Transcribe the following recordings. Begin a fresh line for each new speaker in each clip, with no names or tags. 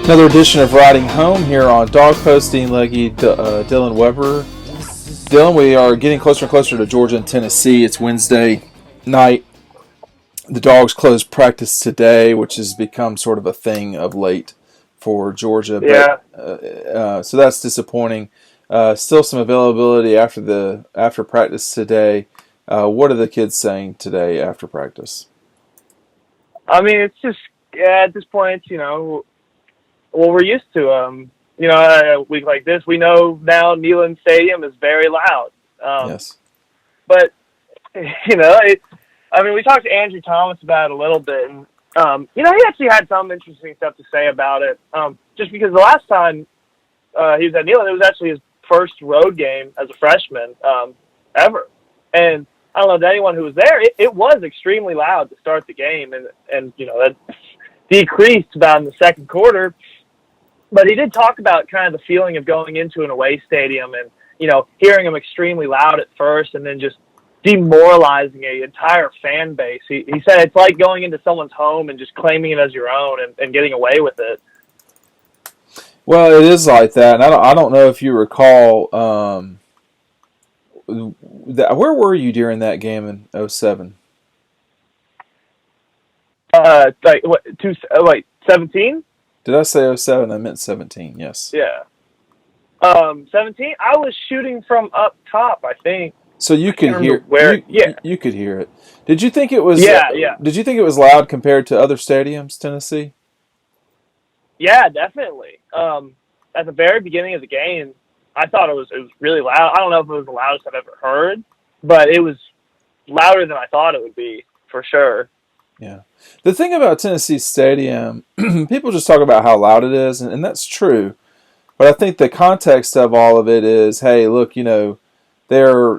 Another edition of Riding Home here on Dawg posting Legge, Dylan Weber. Dylan, we are getting closer and closer to Georgia and Tennessee. It's Wednesday night. The Dogs closed practice today, which has become sort of a thing of late for Georgia.
Yeah.
But so that's disappointing. Still some availability after practice today. What are the kids saying today after practice?
I mean, it's just at this point, well, we're used to a week like this. We know now Neyland Stadium is very loud.
Yes.
But we talked to Andrew Thomas about it a little bit, and he actually had some interesting stuff to say about it. Just because the last time he was at Neyland, it was actually his first road game as a freshman ever, and I don't know to anyone who was there, it was extremely loud to start the game, and that decreased about in the second quarter. But he did talk about kind of the feeling of going into an away stadium and, hearing them extremely loud at first and then just demoralizing an entire fan base. He said it's like going into someone's home and just claiming it as your own and getting away with it.
Well, it is like that. And I don't know if you recall, where were you during that game in 2007?
17?
Did I say 2007? I meant 17, yes.
Yeah. 17, I was shooting from up top, I think.
So you could hear
where.
You could hear it. Did you think it was?
Yeah.
Did you think it was loud compared to other stadiums, Tennessee?
Yeah, definitely. At the very beginning of the game, I thought it was really loud. I don't know if it was the loudest I've ever heard, but it was louder than I thought it would be, for sure.
Yeah. The thing about Tennessee Stadium, people just talk about how loud it is, and that's true. But I think the context of all of it is, hey, look, there are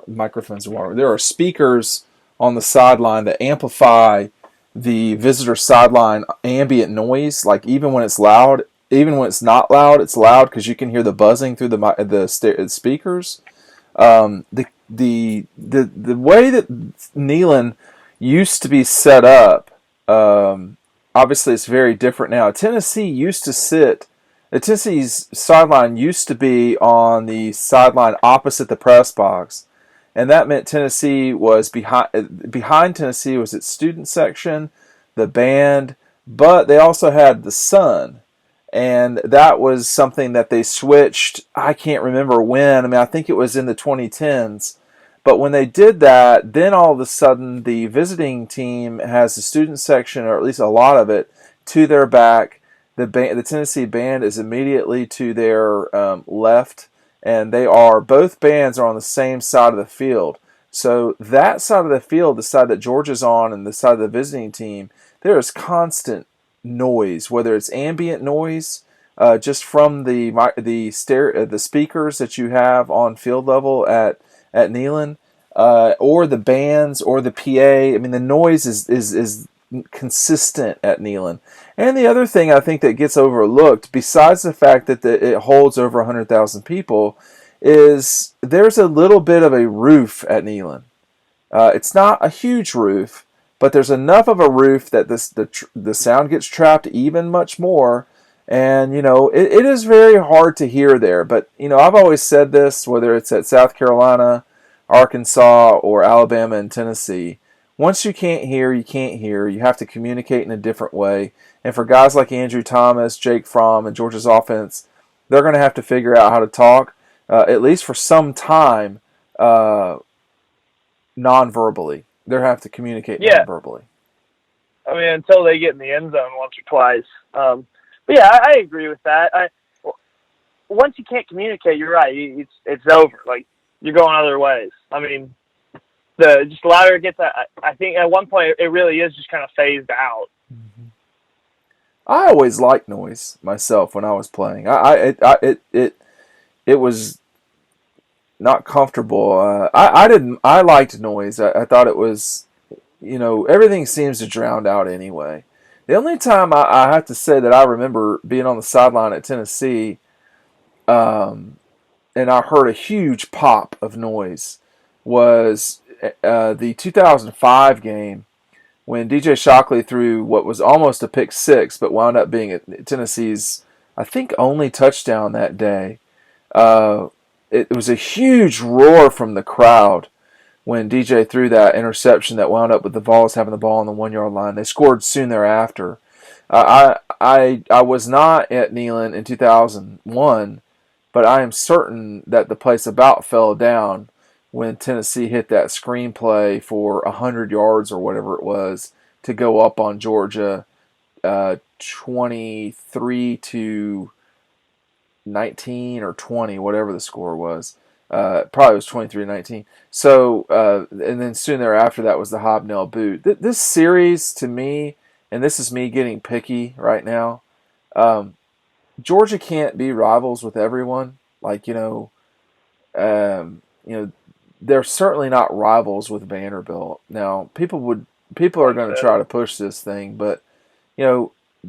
microphones. There are speakers on the sideline that amplify the visitor sideline ambient noise. Like even when it's loud, even when it's not loud, it's loud because you can hear the buzzing through the speakers. The way that Neyland used to be set up, obviously it's very different now. Tennessee's sideline used to be on the sideline opposite the press box, and that meant Tennessee was behind Tennessee was its student section, the band, but they also had the sun. And that was something that they switched. I can't remember when. I mean, I think it was in the 2010s. But when they did that, then all of a sudden the visiting team has the student section, or at least a lot of it, to their back. The Tennessee band is immediately to their left, and both bands are on the same side of the field. So that side of the field, the side that Georgia's on, and the side of the visiting team, there is constant noise, whether it's ambient noise just from the speakers that you have on field level at Neyland, or the bands or the PA. I mean, the noise is consistent at Neyland. And the other thing I think that gets overlooked, besides the fact that it holds over 100,000 people, is there's a little bit of a roof at Neyland. It's not a huge roof, but there's enough of a roof that the sound gets trapped even much more. And, it is very hard to hear there. But, I've always said this, whether it's at South Carolina, Arkansas, or Alabama and Tennessee, once you can't hear, you can't hear. You have to communicate in a different way. And for guys like Andrew Thomas, Jake Fromm, and Georgia's offense, they're going to have to figure out how to talk, at least for some time, non-verbally. They'll have to communicate non-verbally.
I mean, until they get in the end zone once or twice. But yeah, I agree with that. Once you can't communicate, you're right. It's over. Like, you're going other ways. I mean, the louder it gets, I think at one point it really is just kind of phased out.
Mm-hmm. I always liked noise myself when I was playing. It was not comfortable. I liked noise. I thought it was, everything seems to drown out anyway. The only time I have to say that I remember being on the sideline at Tennessee, and I heard a huge pop of noise, was the 2005 game when DJ Shockley threw what was almost a pick six, but wound up being Tennessee's, I think, only touchdown that day. It was a huge roar from the crowd when DJ threw that interception that wound up with the Vols having the ball on the 1 yard line. They scored soon thereafter. I was not at Neyland in 2001, but I am certain that the place about fell down when Tennessee hit that screenplay for 100 yards or whatever it was to go up on Georgia 23-19 or 20, whatever the score was. Probably was 23-19. So, and then soon thereafter, that was the hobnail boot. This series, to me, and this is me getting picky right now, Georgia can't be rivals with everyone. Like, they're certainly not rivals with Vanderbilt. Now, people are going to try to push this thing, but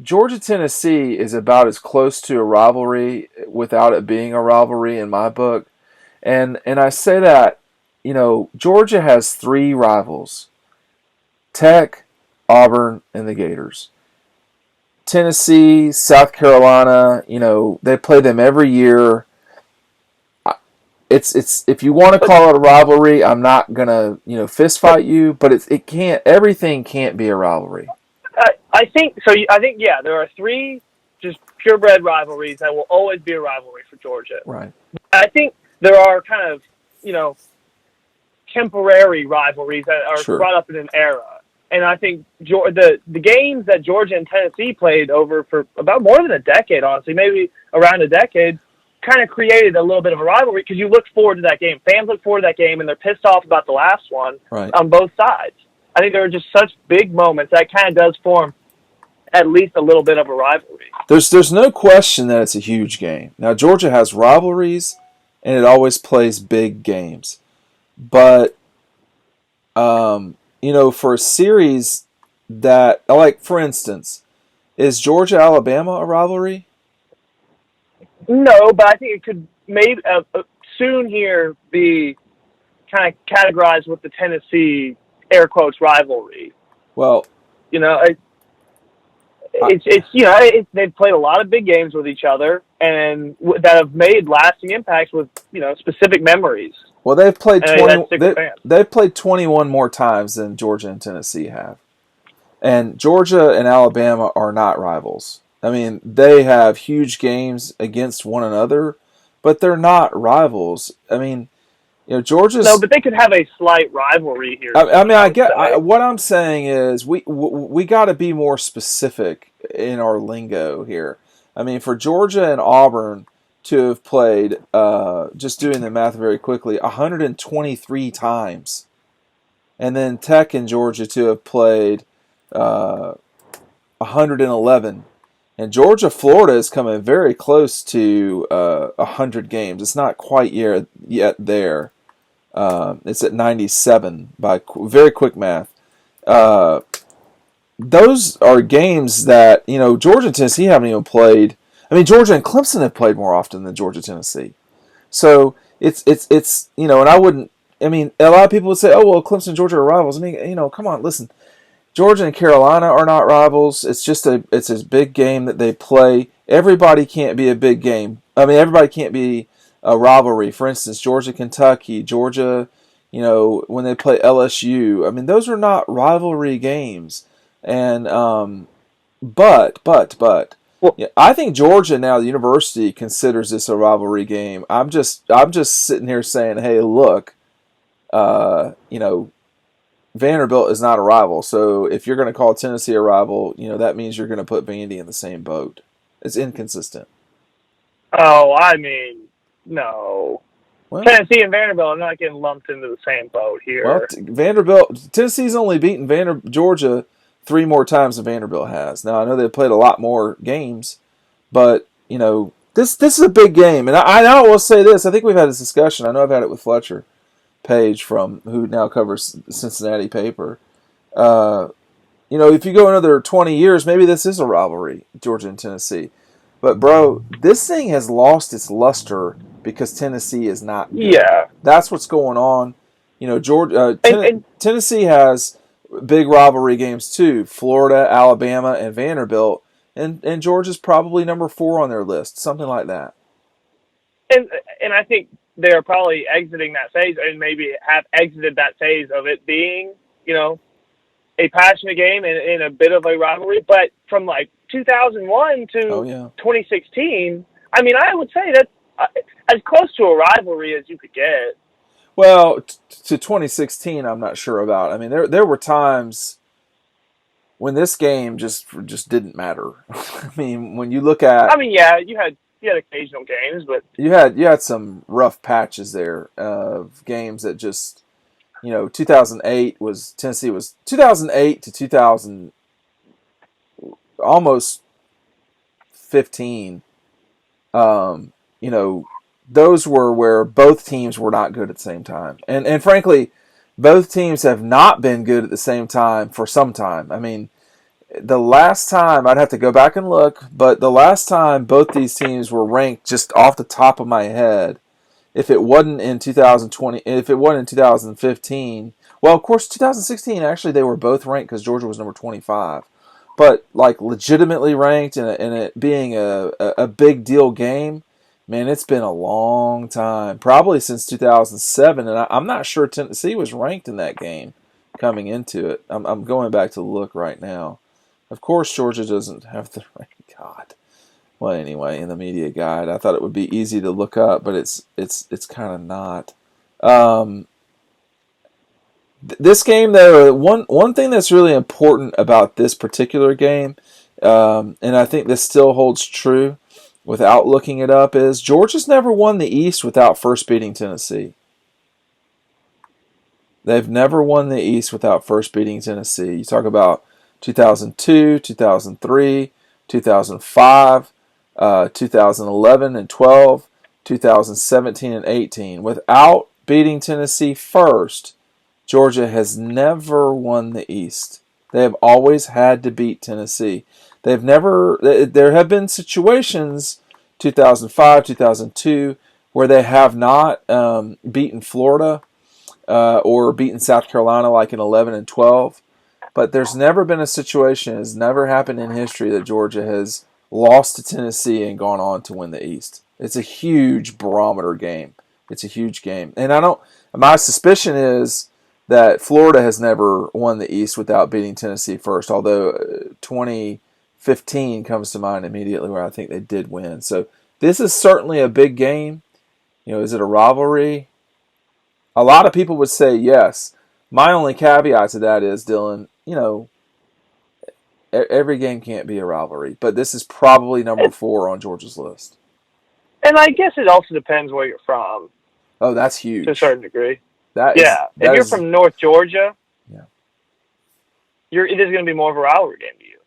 Georgia Tennessee is about as close to a rivalry without it being a rivalry in my book. And I say that, Georgia has three rivals: Tech, Auburn, and the Gators. Tennessee, South Carolina, they play them every year. It's if you want to call it a rivalry, I'm not gonna fist fight you, but everything can't be a rivalry.
I think so. I think there are three just purebred rivalries that will always be a rivalry for Georgia.
Right.
I think there are kind of temporary rivalries that are brought up in an era, and I think the games that Georgia and Tennessee played over for about more than a decade, honestly, maybe around a decade, kind of created a little bit of a rivalry because you look forward to that game. Fans look forward to that game, and they're pissed off about the last one on both sides. I think there are just such big moments that kind of does form at least a little bit of a rivalry.
There's no question that it's a huge game. Now, Georgia has rivalries, and it always plays big games. But, for a series that, like, for instance, is Georgia-Alabama a rivalry?
No, but I think it could maybe soon here be kind of categorized with the Tennessee air quotes rivalry.
Well,
they've played a lot of big games with each other and that have made lasting impacts with specific memories.
Well, they've played 21 more times than Georgia and Tennessee have, and Georgia and Alabama are not rivals. I mean, they have huge games against one another, but they're not rivals. I mean, Georgia's...
No, but they could have a slight rivalry here.
What I'm saying is we got to be more specific in our lingo here. I mean, for Georgia and Auburn to have played, just doing the math very quickly, 123 times, and then Tech and Georgia to have played 111. And Georgia-Florida is coming very close to 100 games. It's not quite yet there. It's at 97 by very quick math. Those are games that, Georgia and Tennessee haven't even played. I mean, Georgia and Clemson have played more often than Georgia-Tennessee. So it's and I wouldn't, a lot of people would say, oh, well, Clemson and Georgia are rivals. I mean, come on, listen. Georgia and Carolina are not rivals. It's just it's a big game that they play. Everybody can't be a big game. I mean, everybody can't be a rivalry. For instance, Georgia-Kentucky, Georgia, when they play LSU. I mean, those are not rivalry games. And but I think Georgia now, the university, considers this a rivalry game. I'm just sitting here saying, hey, look, Vanderbilt is not a rival, so if you're going to call Tennessee a rival, that means you're going to put Vandy in the same boat. It's inconsistent.
Oh, no. Well, Tennessee and Vanderbilt are not getting lumped into the same boat here.
Well, Tennessee's only beaten Georgia 3 more times than Vanderbilt has. Now, I know they've played a lot more games, but, this is a big game. And I will say this. I think we've had this discussion. I know I've had it with Fletcher Page who now covers the Cincinnati paper. If you go another 20 years, maybe this is a rivalry, Georgia and Tennessee. But, bro, this thing has lost its luster because Tennessee is not good.
Yeah.
That's what's going on. Tennessee has big rivalry games too. Florida, Alabama, and Vanderbilt. And Georgia's probably number 4 on their list, something like that.
And I think they're probably exiting that phase, and maybe have exited that phase of it being, a passionate game and a bit of a rivalry. But from like 2001 to
Oh yeah.
2016, I mean, I would say that's as close to a rivalry as you could get.
Well, to 2016, I'm not sure about. I mean, there were times when this game just didn't matter. I mean, when you look at,
I mean, yeah, you had occasional games, but
you had some rough patches there of games that just, 2008 was Tennessee was 2008 to 2000, almost 15. You know, those were where both teams were not good at the same time, and frankly, both teams have not been good at the same time for some time. I mean, the last time, I'd have to go back and look, but the last time both these teams were ranked, just off the top of my head, if it wasn't in 2020, if it wasn't in 2015, well, of course, 2016, actually, they were both ranked because Georgia was number 25. But, like, legitimately ranked and it being a big deal game, man, it's been a long time. Probably since 2007, and I'm not sure Tennessee was ranked in that game coming into it. I'm going back to look right now. Of course, Georgia doesn't have the rank. God. Well, anyway, in the media guide, I thought it would be easy to look up, but it's kind of not. This game, though, one thing that's really important about this particular game, and I think this still holds true without looking it up, is Georgia's never won the East without first beating Tennessee. They've never won the East without first beating Tennessee. You talk about 2002, 2003, 2005, 2011 and 12, 2017 and 18. Without beating Tennessee first, Georgia has never won the East. They have always had to beat Tennessee. They've never. There have been situations, 2005, 2002, where they have not beaten Florida or beaten South Carolina like in 11 and 12. But there's never been a situation, it's never happened in history that Georgia has lost to Tennessee and gone on to win the East. It's a huge barometer game. It's a huge game. And my suspicion is that Florida has never won the East without beating Tennessee first, although 2015 comes to mind immediately where I think they did win. So this is certainly a big game. Is it a rivalry? A lot of people would say yes. My only caveat to that is, Dylan, every game can't be a rivalry, but this is probably number 4 on Georgia's list.
And I guess it also depends where you're from.
Oh, that's huge.
To a certain degree.
If
you're from North Georgia,
yeah,
it is going to be more of a rivalry game to you.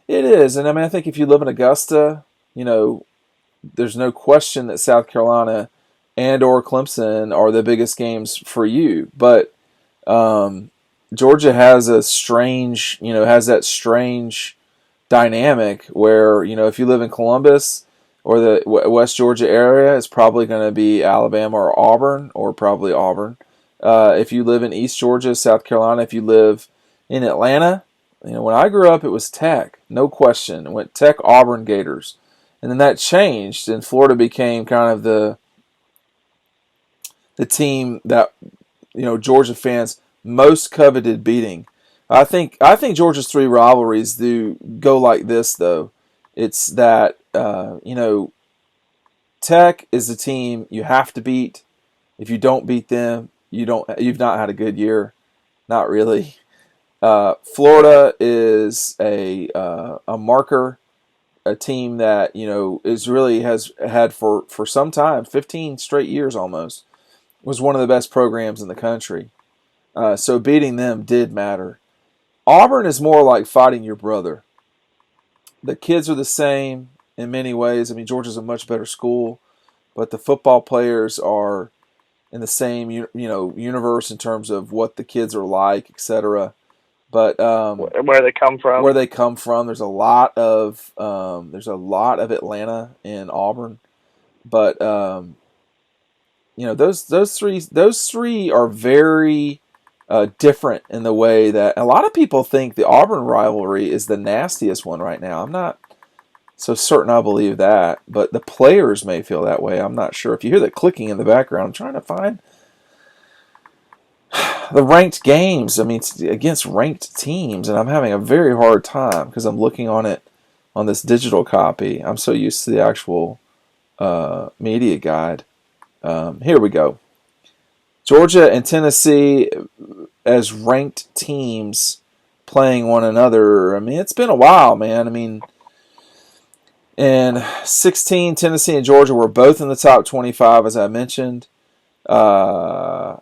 It is, and I mean, I think if you live in Augusta, there's no question that South Carolina and or Clemson are the biggest games for you. But Georgia has that strange dynamic where, if you live in Columbus or the West Georgia area, it's probably going to be Alabama or Auburn, or probably Auburn. If you live in East Georgia, South Carolina, if you live in Atlanta, when I grew up, it was Tech, no question. It went Tech, Auburn, Gators. And then that changed, and Florida became kind of the team that, Georgia fans most coveted beating. I think Georgia's 3 rivalries do go like this, though. It's that, Tech is the team you have to beat. If you don't beat them, you've not had a good year. Not really. Florida is a marker, a team that is really has had for some time, 15 straight years almost, was one of the best programs in the country. So beating them did matter. Auburn is more like fighting your brother. The kids are the same in many ways. I mean, Georgia's a much better school, but the football players are in the same universe in terms of what the kids are like, etc. But
where they come from,
there's a lot of Atlanta in Auburn, but those three are very different in the way that a lot of people think the Auburn rivalry is the nastiest one right now. I'm not so certain I believe that, but the players may feel that way. I'm not sure. If you hear the clicking in the background, I'm trying to find the ranked games. I mean, it's against ranked teams, and I'm having a very hard time because I'm looking on it on this digital copy. I'm so used to the actual media guide. Here we go. Georgia and Tennessee as ranked teams playing one another. I mean, it's been a while, man. I mean, in 16, Tennessee and Georgia were both in the top 25, as I mentioned. And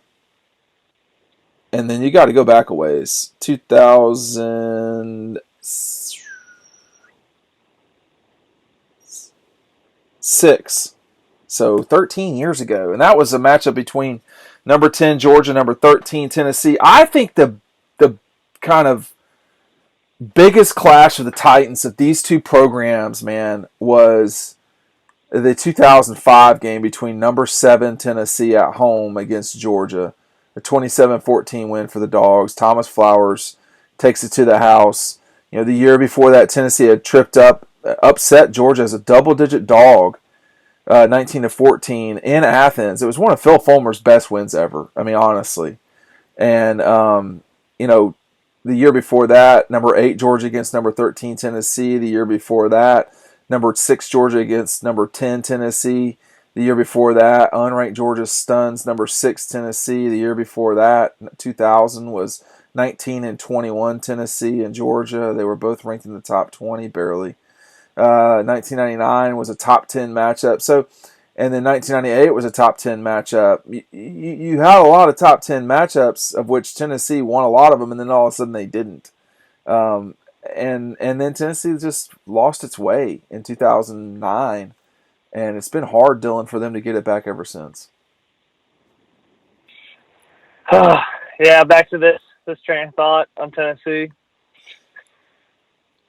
then you got to go back a ways. 2006. So 13 years ago. And that was a matchup between number 10 Georgia, number 13 Tennessee. I think the kind of biggest clash of the Titans of these two programs, man, was the 2005 game between number 7 Tennessee at home against Georgia. A 27-14 win for the Dogs. Thomas Flowers takes it to the house. You know, the year before that, Tennessee had upset Georgia as a double-digit dog, 19-14 in Athens. It was one of Phil Fulmer's best wins ever. I mean, honestly. And you know, the year before that, number 8 Georgia against number 13 Tennessee. The year before that, number 6 Georgia against number 10 Tennessee. The year before that, unranked Georgia stuns number 6 Tennessee. The year before that, 2000, was 19-21 Tennessee and Georgia. They were both ranked in the top 20, barely. 1999 was a top 10 matchup. So, and then 1998 was a top 10 matchup. You had a lot of top 10 matchups, of which Tennessee won a lot of them, and then all of a sudden they didn't. And then Tennessee just lost its way in 2009, and it's been hard, Dylan, for them to get it back ever since.
Yeah, back to this train of thought on Tennessee.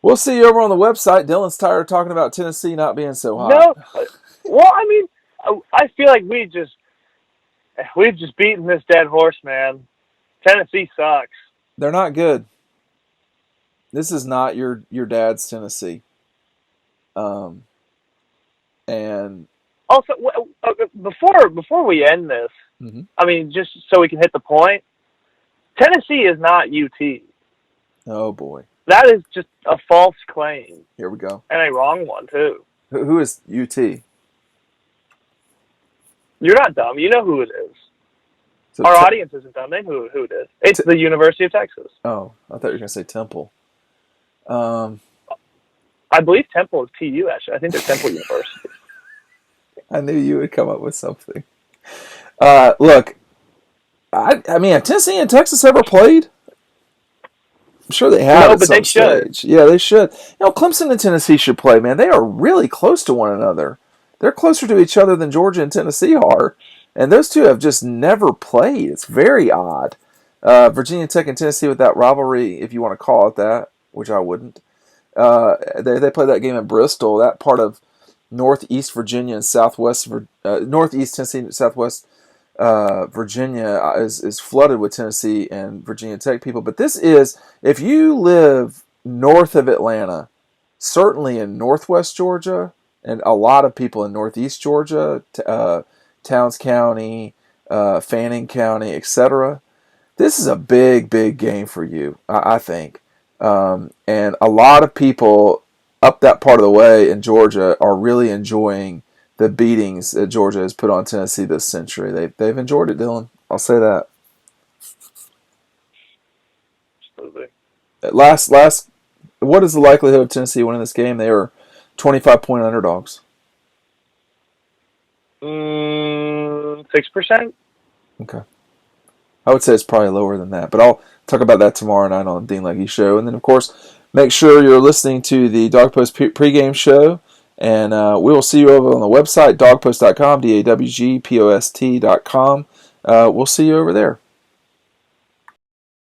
We'll see you over on the website. Dylan's tired of talking about Tennessee not being so hot.
No, well, I mean, I feel like we've just beaten this dead horse, man. Tennessee sucks.
They're not good. This is not your dad's Tennessee. And
also, before we end this,
mm-hmm.
I mean, just so we can hit the point, Tennessee is not UT.
Oh boy,
that is just a false claim.
Here we go,
and a wrong one too.
Who is UT?
You're not dumb. You know who it is. So our audience isn't dumb. They know who it is. It's the University of Texas.
Oh, I thought you were going to say Temple.
I believe Temple is TU, actually. I think they're Temple University.
I knew you would come up with something. Look, I mean, have Tennessee and Texas ever played? I'm sure they have at some stage. Yeah, they should. You know, Clemson and Tennessee should play, man. They are really close to one another. They're closer to each other than Georgia and Tennessee are. And those two have just never played. It's very odd. Virginia Tech and Tennessee with that rivalry, if you want to call it that, which I wouldn't. They played that game in Bristol. That part of Northeast Virginia and Northeast Tennessee and Southwest Virginia is flooded with Tennessee and Virginia Tech people. But this is, if you live north of Atlanta, certainly in Northwest Georgia, and a lot of people in Northeast Georgia, Towns County, Fanning County, etc. This is a big, big game for you, I think. And a lot of people up that part of the way in Georgia are really enjoying the beatings that Georgia has put on Tennessee this century. They've enjoyed it, Dylan. I'll say that.
Absolutely.
Last, what is the likelihood of Tennessee winning this game? They are 25-point underdogs.
6%.
Okay. I would say it's probably lower than that, but I'll talk about that tomorrow night on the Dean Legge Show. And then, of course, make sure you're listening to the Dawg Post pregame show, and we will see you over on the website, dawgpost.com, DAWGPOST.com. We'll see you over there.